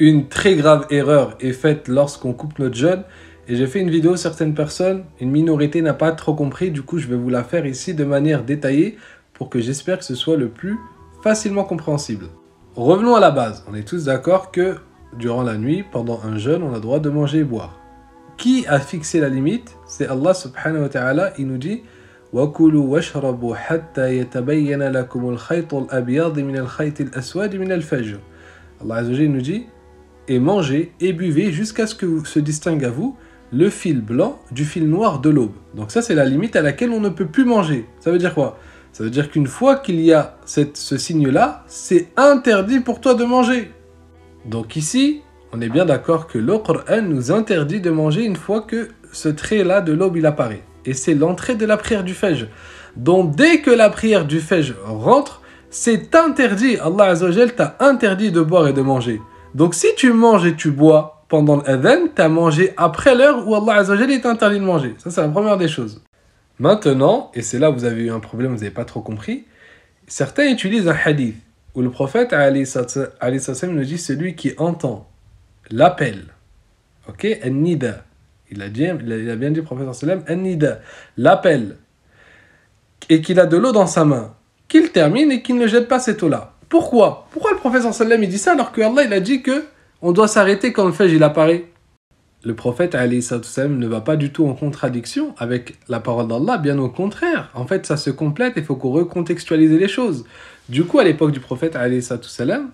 Une très grave erreur est faite lorsqu'on coupe notre jeûne. Et j'ai fait une vidéo, certaines personnes, une minorité n'a pas trop compris. Du coup, je vais vous la faire ici de manière détaillée pour que j'espère que ce soit le plus facilement compréhensible. Revenons à la base. On est tous d'accord que durant la nuit, pendant un jeûne, on a le droit de manger et boire. Qui a fixé la limite? C'est Allah subhanahu wa ta'ala. Il nous dit وَكُلُوا وَاشْرَبُوا حَتَّى يَتَبَيَّنَ لَكُمُ الْخَيْطُ الْأَبْيَضِ مِنَ الْخَيْطِ الْأَسْوَدِ مِنَ الْفَجْرِ. Allah Azza wa Jalla nous dit et mangez et buvez jusqu'à ce que se distingue à vous le fil blanc du fil noir de l'aube. Donc ça, c'est la limite à laquelle on ne peut plus manger. Ça veut dire quoi? Ça veut dire qu'une fois qu'il y a ce signe-là, c'est interdit pour toi de manger. Donc ici, on est bien d'accord que le Coran nous interdit de manger une fois que ce trait-là de l'aube il apparaît. Et c'est l'entrée de la prière du Fajr. Donc dès que la prière du Fajr rentre, c'est interdit. Allah Azza wa Jalla t'a interdit de boire et de manger. Donc si tu manges et tu bois pendant l'adhan, tu as mangé après l'heure où Allah Azza wa Jalla est interdit de manger. Ça, c'est la première des choses. Maintenant, et c'est là où vous avez eu un problème, vous n'avez pas trop compris, certains utilisent un hadith où le prophète alayhi salam nous dit celui qui entend l'appel, ok, an-nida, il a bien dit le prophète sallam, an-nida, l'appel, et qu'il a de l'eau dans sa main, qu'il termine et qu'il ne jette pas cette eau-là. Pourquoi le prophète sallam il dit ça alors que Allah il a dit que on doit s'arrêter quand le fajr il apparaît? Le prophète alayhi salam ne va pas du tout en contradiction avec la parole d'Allah, bien au contraire. En fait, ça se complète, il faut qu'on recontextualise les choses. Du coup, à l'époque du prophète alayhi salam,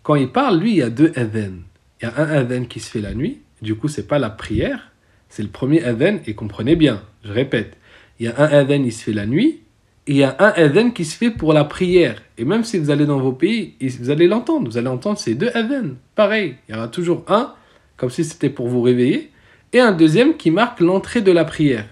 quand il parle, lui, il y a deux adhan. Il y a un adhan qui se fait la nuit, du coup, c'est pas la prière, c'est le premier adhan, et comprenez bien, je répète, il y a un adhan qui se fait la nuit, et il y a un adhan qui se fait pour la prière. Et même si vous allez dans vos pays, vous allez l'entendre, vous allez entendre ces deux adhan. Pareil, il y aura toujours un, comme si c'était pour vous réveiller, et un deuxième qui marque l'entrée de la prière.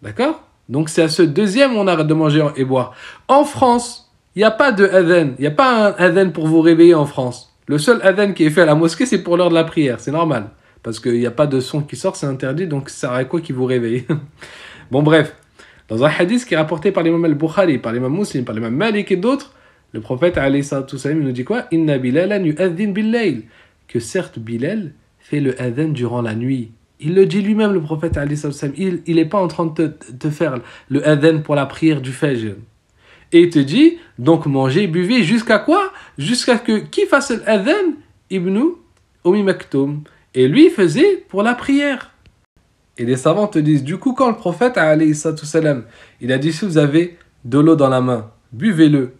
D'accord? Donc c'est à ce deuxième où on arrête de manger et boire. En France, il n'y a pas de adhan, il n'y a pas un adhan pour vous réveiller en France. Le seul adhan qui est fait à la mosquée, c'est pour l'heure de la prière, c'est normal. Parce qu'il n'y a pas de son qui sort, c'est interdit, donc ça sert à quoi qui vous réveille? Bon bref, dans un hadith qui est rapporté par l'imam al-Bukhari, par l'imam Muslim, par l'imam Malik et d'autres, le prophète alayhi salam nous dit quoi? Inna Bilalan yu'adhin bil-layl. Que certes Bilal fait le adhan durant la nuit. Il le dit lui-même, le prophète alayhi salam. Il n'est pas en train de te faire le adhan pour la prière du Fajr. Et il te dit, donc mangez, buvez, jusqu'à quoi? Jusqu'à que qui fasse l'adhan? Ibn Maktoum. Et lui faisait pour la prière. Et les savants te disent, du coup, quand le prophète alayhi salam, il a dit, si vous avez de l'eau dans la main, buvez-le.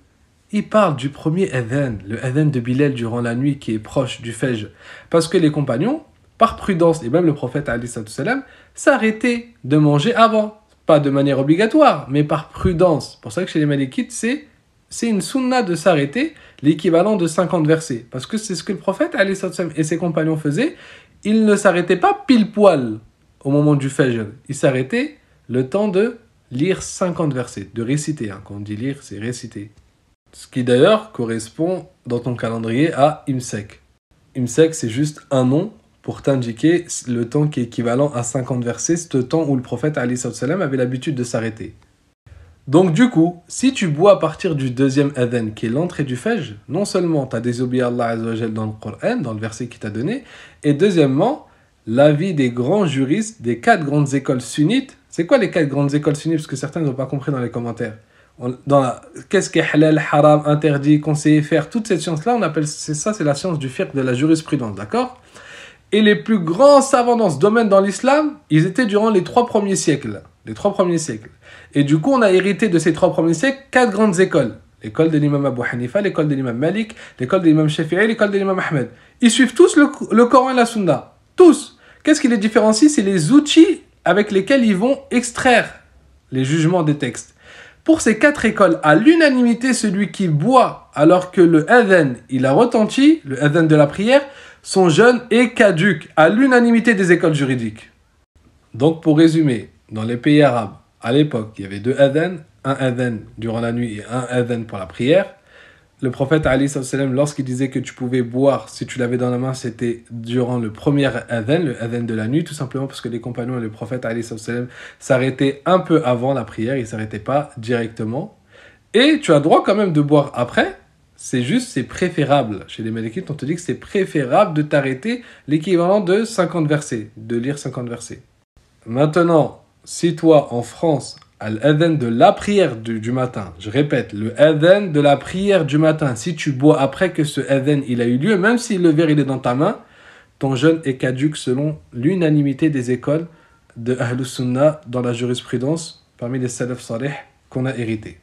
Il parle du premier adhan, le adhan de Bilal durant la nuit qui est proche du Fajr. Parce que les compagnons, par prudence, et même le prophète alayhi salam, s'arrêtaient de manger avant. Pas de manière obligatoire, mais par prudence. C'est pour ça que chez les Malikites, c'est une sunna de s'arrêter, l'équivalent de 50 versets. Parce que c'est ce que le prophète alayhi salam et ses compagnons faisaient. Ils ne s'arrêtaient pas pile poil au moment du Fajr. Ils s'arrêtaient le temps de lire 50 versets, de réciter. Quand on dit lire, c'est réciter. Ce qui d'ailleurs correspond dans ton calendrier à Imsek. Imsek, c'est juste un nom pour t'indiquer le temps qui est équivalent à 50 versets, ce temps où le prophète alayhi salam avait l'habitude de s'arrêter. Donc du coup, si tu bois à partir du deuxième adhan, qui est l'entrée du Fajr, non seulement tu as désobéi à Allah Azza wa Jalla dans le Coran, dans le verset qu'il t'a donné, et deuxièmement, l'avis des grands juristes des 4 grandes écoles sunnites. C'est quoi les 4 grandes écoles sunnites? Parce que certains n'ont pas compris dans les commentaires. Qu'est-ce qui est halal, haram, interdit, conseillé, faire, toute cette science-là, on appelle ça, c'est la science du fiqh, de la jurisprudence, d'accord? Et les plus grands savants dans ce domaine dans l'islam, ils étaient durant les 3 premiers siècles. Les 3 premiers siècles. Et du coup, on a hérité de ces 3 premiers siècles 4 grandes écoles. L'école de l'imam Abu Hanifa, l'école de l'imam Malik, l'école de l'imam Shafi'i, l'école de l'imam Ahmed. Ils suivent tous le Coran et la Sunna. Tous. Qu'est-ce qui les différencie? C'est les outils avec lesquels ils vont extraire les jugements des textes. Pour ces 4 écoles, à l'unanimité, celui qui boit alors que le adhan, il a retenti, le adhan de la prière, son jeûne est caduc, à l'unanimité des écoles juridiques. Donc pour résumer, dans les pays arabes, à l'époque, il y avait 2 adhan, un adhan durant la nuit et un adhan pour la prière. Le prophète alayhi salam, lorsqu'il disait que tu pouvais boire si tu l'avais dans la main, c'était durant le premier adhan, le adhan de la nuit, tout simplement parce que les compagnons et le prophète alayhi salam s'arrêtaient un peu avant la prière, ils ne s'arrêtaient pas directement. Et tu as droit quand même de boire après, C'est juste, c'est préférable. Chez les Malikites, on te dit que c'est préférable de t'arrêter l'équivalent de 50 versets, de lire 50 versets. Maintenant, si toi, en France, à l'adhan de la prière du matin, je répète, le adhan de la prière du matin, si tu bois après que ce adhan il a eu lieu, même si le verre il est dans ta main, ton jeûne est caduc selon l'unanimité des écoles de Ahlus Sunnah dans la jurisprudence parmi les salaf salih qu'on a hérité.